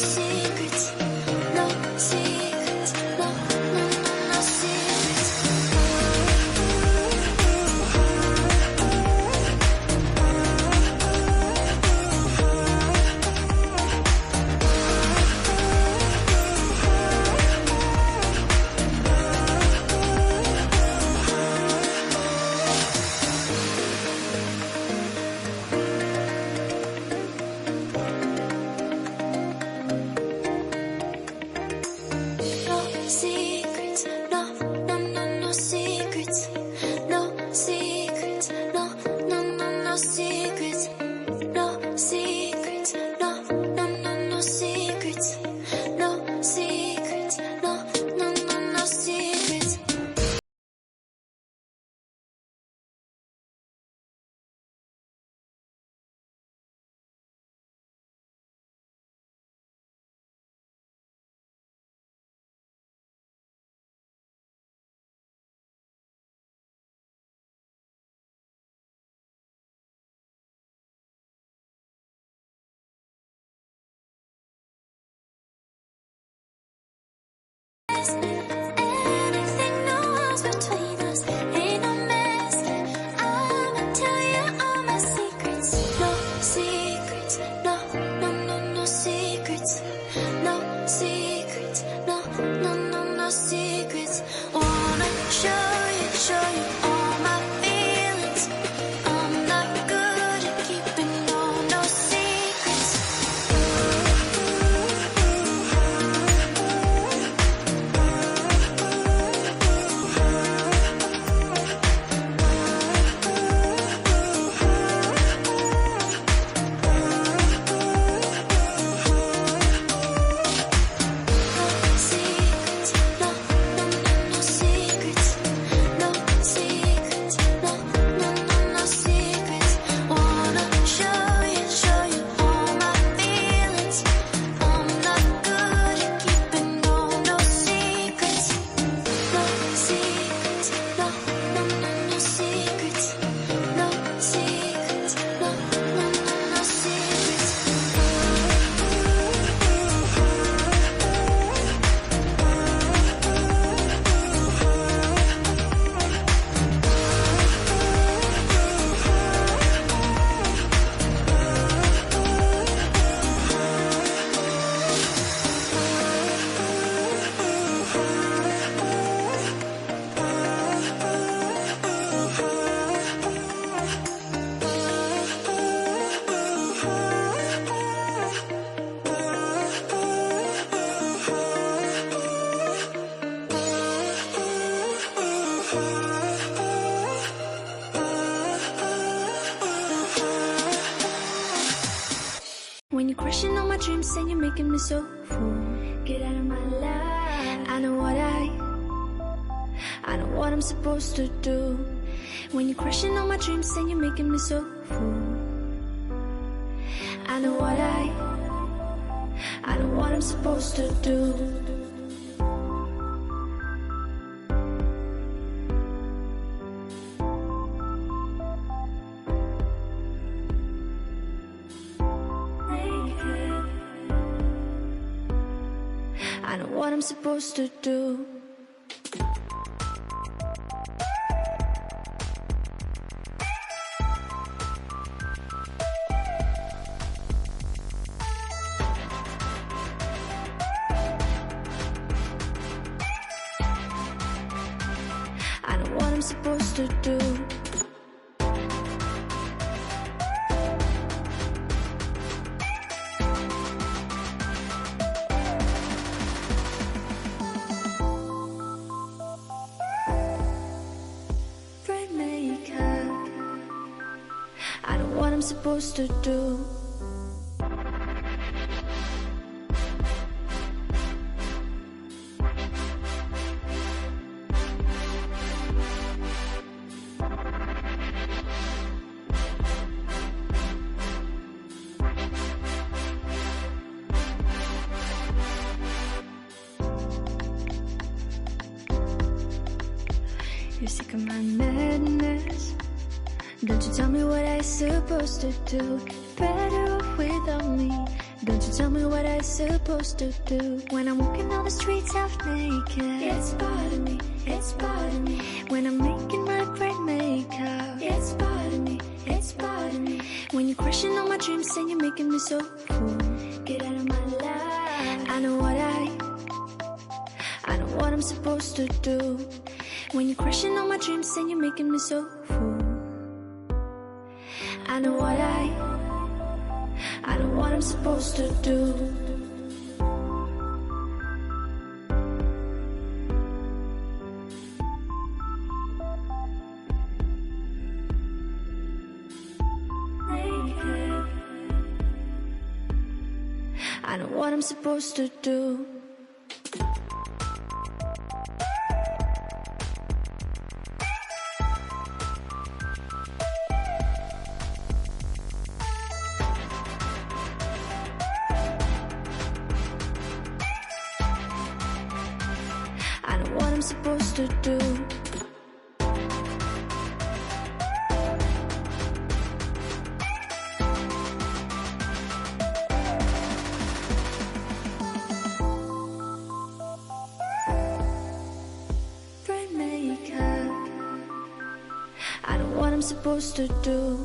secrets, no secrets, no, no, no, no secrets. Secrets, no, no, no, no secrets, no secrets, no, no, no, no secrets, no secrets, no, no, no, no secrets, no secrets, no, no, no, no secrets. Anything no one's between us, ain't no mess. I'ma tell you all my secrets. No secrets, no, no, no, no secrets. No secrets, no, no, no, no secrets. Wanna show you all my feelings. I'm not good at keeping no secrets. Secrets, no, no, no, no secrets. No secrets, no, no, no, no secrets. Wanna show you all my feelings. I'm not good at keeping no secrets. No secrets, no, no, no, no secrets. No secrets, no, no, no, no secrets. When you're crushing on my dreams and you're making me so full, get out of my life. I know what I'm supposed to do. When you're crushing on my dreams and you're making me so full, I know what I'm supposed to do. I know what I'm supposed to do. I know what I'm supposed to do. I know what I'm supposed to do. You're sick of my madness. Don't you tell me what I'm supposed to do. Better off without me. Don't you tell me what I'm supposed to do when I'm walking on the streets half naked. It's part of me, it's part of me. When I'm making my brain makeup. It's part of me, it's part of me. When you're crushing on my dreams and you're making me so cool. Get out of my life. I know what I'm supposed to do when you're crushing on my dreams and you're making me so fool. I know what I'm supposed to do. I know what I'm supposed to do. I know what I'm supposed to do. Brain makeup. I know what I'm supposed to do.